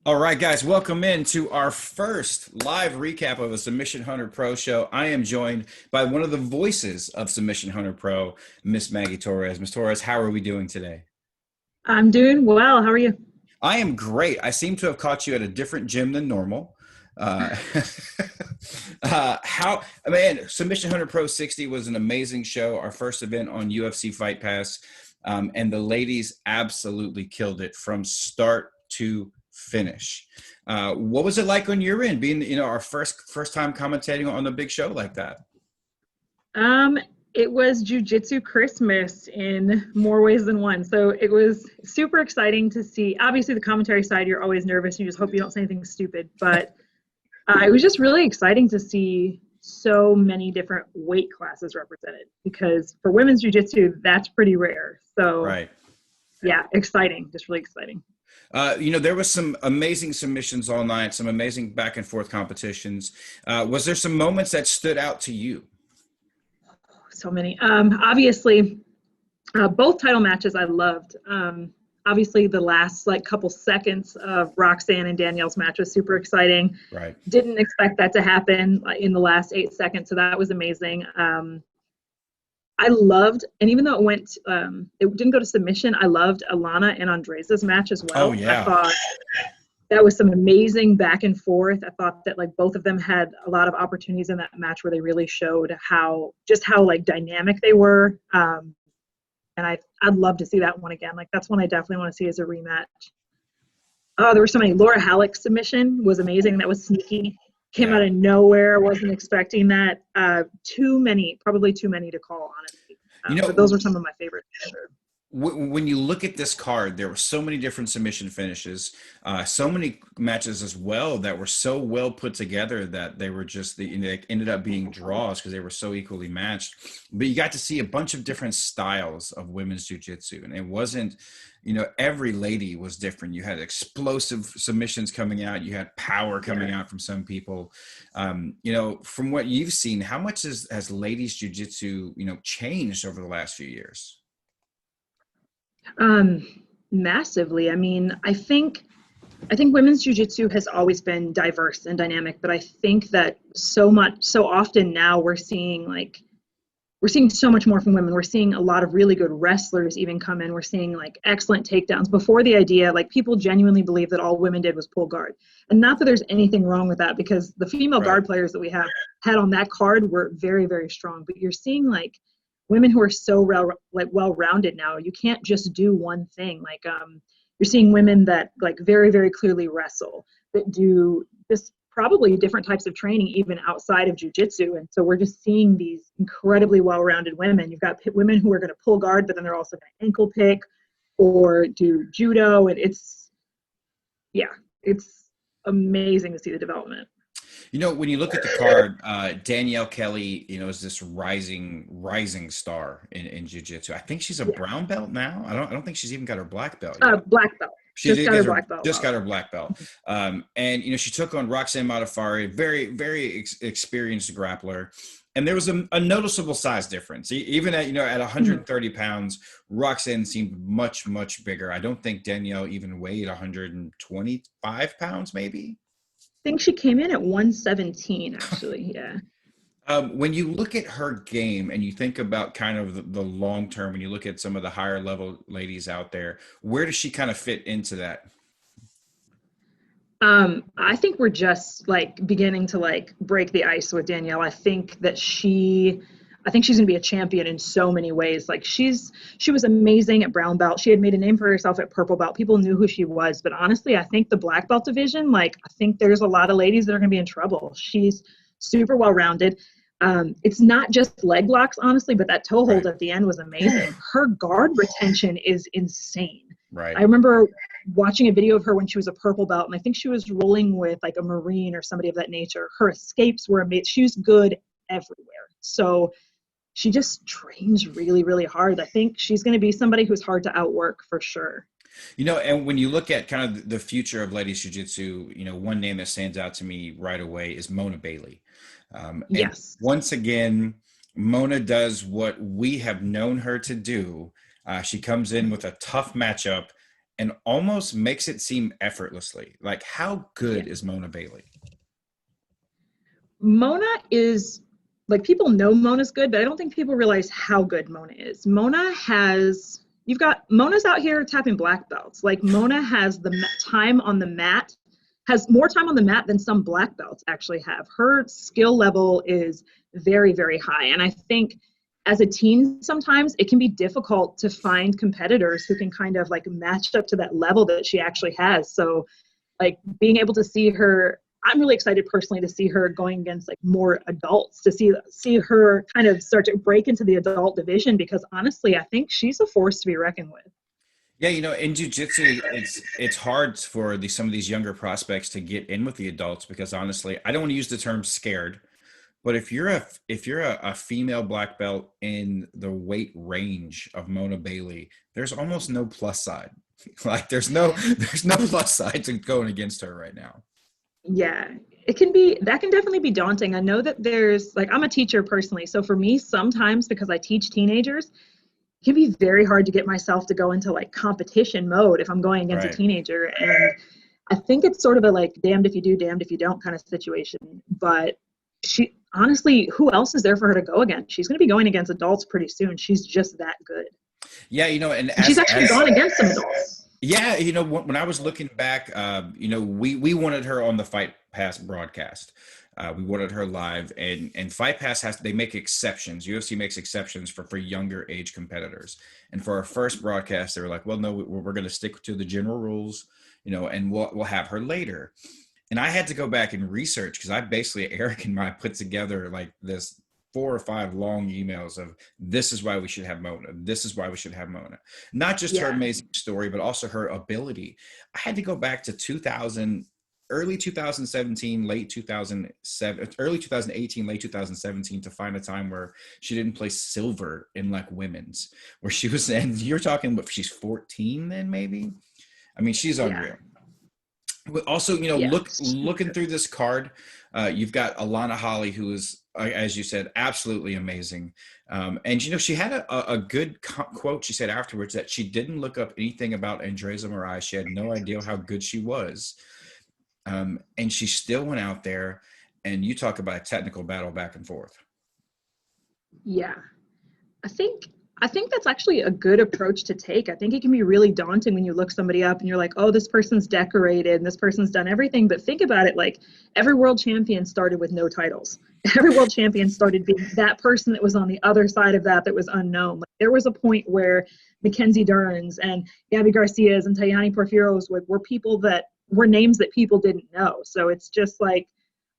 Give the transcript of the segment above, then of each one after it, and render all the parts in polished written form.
All right, guys, welcome in to our first live recap of a Submission Hunter Pro show. I am joined by one of the voices of Submission Hunter Pro, Miss Maggie Torres. Miss Torres, how are we doing today? I'm doing well. How are you? I am great. I seem to have caught you at a different gym than normal. Uh, man, Submission Hunter Pro 60 was an amazing show, our first event on UFC Fight Pass, and the ladies absolutely killed it from start to finish. What was it like on your end, being our first time commentating on a big show like that? Um, it was Jiu-Jitsu Christmas in more ways than one. So it was super exciting to see. Obviously, the commentary side, you're always nervous. You just hope you don't say anything stupid. But it was just really exciting to see so many different weight classes represented because for women's jiu-jitsu, that's pretty rare. So Right. yeah, exciting, just really exciting. There was some amazing submissions all night, some amazing back and forth competitions. Was there some moments that stood out to you? So many. Obviously, both title matches I loved. Obviously, the last like couple seconds of Roxanne and Danielle's match was super exciting. Right. Didn't expect that to happen in the last 8 seconds, so that was amazing. I loved, and even though it didn't go to submission, I loved Alana and Andresa's match as Oh, well. I yeah. thought that was some amazing back and forth. I thought that like both of them had a lot of opportunities in that match where they really showed how like dynamic they were. And I'd love to see that one again. Like that's one I definitely want to see as a rematch. Oh, there were so many. Laura Halleck's submission was amazing. That was sneaky. Came out Yeah. of nowhere. Wasn't expecting that. Too many, probably too many to call, honestly. You know, But those were some of my favorites. when you look at this card, there were so many different submission finishes, so many matches as well that were so well put together that they were they ended up being draws because they were so equally matched. But you got to see a bunch of different styles of women's jiu-jitsu, and it wasn't, every lady was different. You had explosive submissions coming out, you had power coming out from some people. From what you've seen, how much has ladies jiu-jitsu, changed over the last few years? Um, Massively. I mean, I think women's jiu-jitsu has always been diverse and dynamic, but I think that so often now we're seeing so much more from women. We're seeing a lot of really good wrestlers even come in. We're seeing like excellent takedowns. Before the idea, like people genuinely believe that all women did was pull guard. And not that there's anything wrong with that because the female Right. guard players that we have had on that card were very, very strong. But you're seeing like women who are so well-rounded now. You can't just do one thing. You're seeing women that like very, very clearly wrestle, that do this probably different types of training even outside of jiu-jitsu. And so we're just seeing these incredibly well-rounded women. You've got women who are going to pull guard, but then they're also going to ankle pick or do judo. And it's amazing to see the development. When you look at the card, Danielle Kelly, is this rising star in jiu-jitsu. I think she's a Yeah. brown belt now. I don't think she's even got her black belt yet. Black belt. She Just did got get her her black belt. just got her black belt. And she took on Roxanne Modafari, very, very experienced grappler. And there was a noticeable size difference. Even at 130 pounds, Roxanne seemed much, much bigger. I don't think Danielle even weighed 125 pounds, maybe. I think she came in at 117, actually. Yeah. When you look at her game and you think about kind of the long term, when you look at some of the higher level ladies out there, where does she kind of fit into that? I think we're just like beginning to like break the ice with Danielle. I think she's gonna be a champion in so many ways. Like she was amazing at brown belt. She had made a name for herself at purple belt. People knew who she was. But honestly, I think the black belt division, like I think there's a lot of ladies that are gonna be in trouble. She's super well rounded. It's not just leg locks, honestly, but that toe hold Right. at the end was amazing. Her guard retention is insane. Right. I remember watching a video of her when she was a purple belt, and I think she was rolling with like a Marine or somebody of that nature. Her escapes were amazing. She was good everywhere. So she just trains really, really hard. I think she's going to be somebody who's hard to outwork for sure. And when you look at kind of the future of ladies jiu-jitsu, one name that stands out to me right away is Mona Bailey. And Yes. once again, Mona does what we have known her to do. She comes in with a tough matchup and almost makes it seem effortlessly. Like, how good Yeah. is Mona Bailey? Mona is like, people know Mona's good, but I don't think people realize how good Mona is. You've got Mona's out here tapping black belts. Like, Mona has time on the mat, has more time on the mat than some black belts actually have. Her skill level is very, very high. And I think as a teen, sometimes it can be difficult to find competitors who can kind of like match up to that level that she actually has. So like being able to see her, I'm really excited personally to see her going against like more adults, to see her kind of start to break into the adult division, because honestly, I think she's a force to be reckoned with. Yeah, in jiu-jitsu, it's hard for some of these younger prospects to get in with the adults because honestly, I don't want to use the term scared, but if you're a female black belt in the weight range of Mona Bailey, there's almost no plus side. Like there's no plus side to going against her right now. Yeah, that can definitely be daunting. I know that there's like, I'm a teacher personally. So for me, sometimes because I teach teenagers, it can be very hard to get myself to go into like competition mode if I'm going against a Right. teenager. And I think it's sort of a like damned if you do, damned if you don't kind of situation. But she honestly, who else is there for her to go against? She's going to be going against adults pretty soon. She's just that good. Yeah, and And she's as actually gone against some adults. yeah, when I was looking back, we wanted her on the Fight Pass broadcast. We wanted her live, and Fight Pass they make exceptions. UFC makes exceptions for younger age competitors. And for our first broadcast, they were like, "Well, no, we're going to stick to the general rules, and we'll have her later." And I had to go back and research because Eric and I put together like this 4 or 5 long emails of this is why we should have Mona. This is why we should have Mona. Not just her Yeah. amazing story, but also her ability. I had to go back to 2000, early 2017, late 2007, early 2018, late 2017 to find a time where she didn't play silver in like women's, where she was, and you're talking, but she's 14 then maybe. I mean, she's Yeah. unreal. But also, Yeah. looking through this card, you've got Alana Holly, who is, as you said, absolutely amazing. And, she had a good quote. She said afterwards that she didn't look up anything about Andreza Moraes. She had no idea how good she was. And she still went out there, and you talk about a technical battle back and forth. Yeah. I think that's actually a good approach to take. I think it can be really daunting when you look somebody up and you're like, oh, this person's decorated and this person's done everything. But think about it, like every world champion started with no titles. Every world champion started being that person that was on the other side of that was unknown. Like, there was a point where Mackenzie Dern's and Gabby Garcia's and Tayani Porfiro's were people that were names that people didn't know. So it's just like,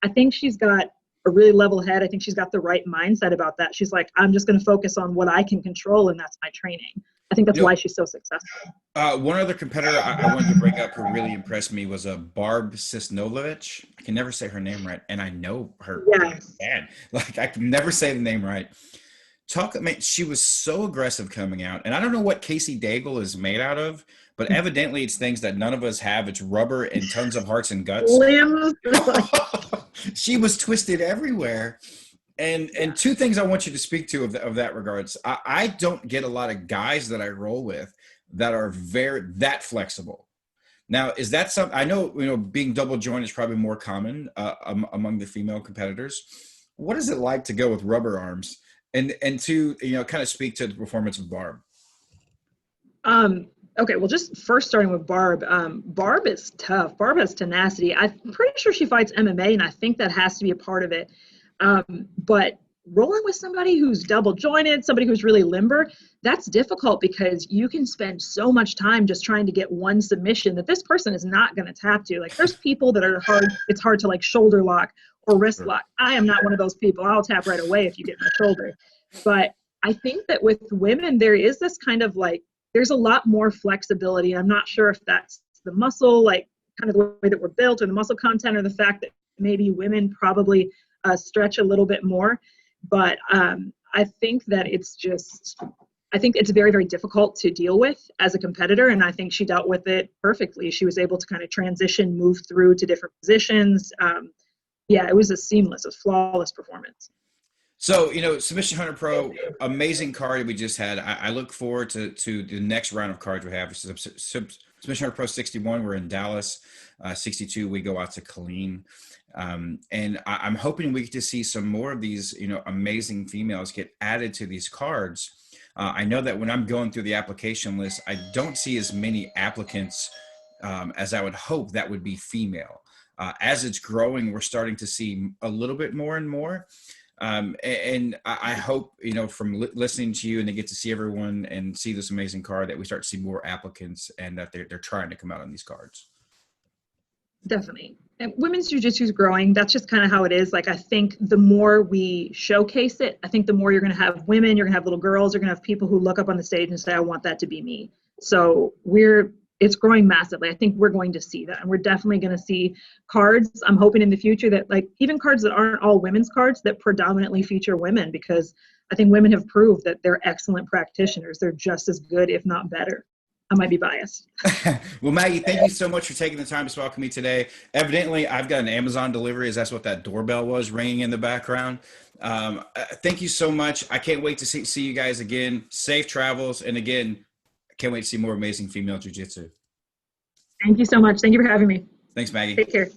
I think she's got a really level head. I think she's got the right mindset about that. She's like, I'm just going to focus on what I can control, and that's my training. I think that's why she's so successful. One other competitor I wanted to bring up who really impressed me was Barb Sisnovich. I can never say her name right, and I know her bad. Like, I can never say the name right. She was so aggressive coming out, and I don't know what Casey Daigle is made out of, but evidently it's things that none of us have. It's rubber and tons of hearts and guts. She was twisted everywhere. And two things I want you to speak to of that regards. I don't get a lot of guys that I roll with that are that flexible. Now, is that something? I know, being double joint is probably more common among the female competitors. What is it like to go with rubber arms and to kind of speak to the performance of Barb? Okay, well, just first starting with Barb. Barb is tough. Barb has tenacity. I'm pretty sure she fights MMA, and I think that has to be a part of it. But rolling with somebody who's double jointed, somebody who's really limber, that's difficult because you can spend so much time just trying to get one submission that this person is not going to tap to. Like, there's people that are hard. It's hard to like shoulder lock or wrist lock. I am not one of those people. I'll tap right away if you get my shoulder. But I think that with women, there is this kind of like, there's a lot more flexibility. I'm not sure if that's the muscle, like kind of the way that we're built, or the muscle content, or the fact that maybe women probably stretch a little bit more. But I think that I think it's very, very difficult to deal with as a competitor. And I think she dealt with it perfectly. She was able to kind of transition, move through to different positions. It was a flawless performance. So, Submission Hunter Pro, amazing card we just had. I look forward to the next round of cards we have. Submission Pro 61, we're in Dallas. 62, we go out to Killeen. And I'm hoping we get to see some more of these, amazing females get added to these cards. I know that when I'm going through the application list, I don't see as many applicants as I would hope that would be female. As it's growing, we're starting to see a little bit more and more. And I hope, from listening to you and to get to see everyone and see this amazing card, that we start to see more applicants and that they're trying to come out on these cards. Definitely. And women's jiu-jitsu is growing. That's just kind of how it is. Like, I think the more we showcase it, I think the more you're going to have women, you're going to have little girls, you're going to have people who look up on the stage and say, I want that to be me. So it's growing massively. I think we're going to see that. And we're definitely going to see cards. I'm hoping in the future that, like, even cards that aren't all women's cards, that predominantly feature women, because I think women have proved that they're excellent practitioners. They're just as good, if not better. I might be biased. Well, Maggie, thank you so much for taking the time to talk to me today. Evidently, I've got an Amazon delivery, as that's what that doorbell was ringing in the background. Thank you so much. I can't wait to see you guys again. Safe travels. And again, I can't wait to see more amazing female jiu-jitsu. Thank you so much. Thank you for having me. Thanks, Maggie. Take care.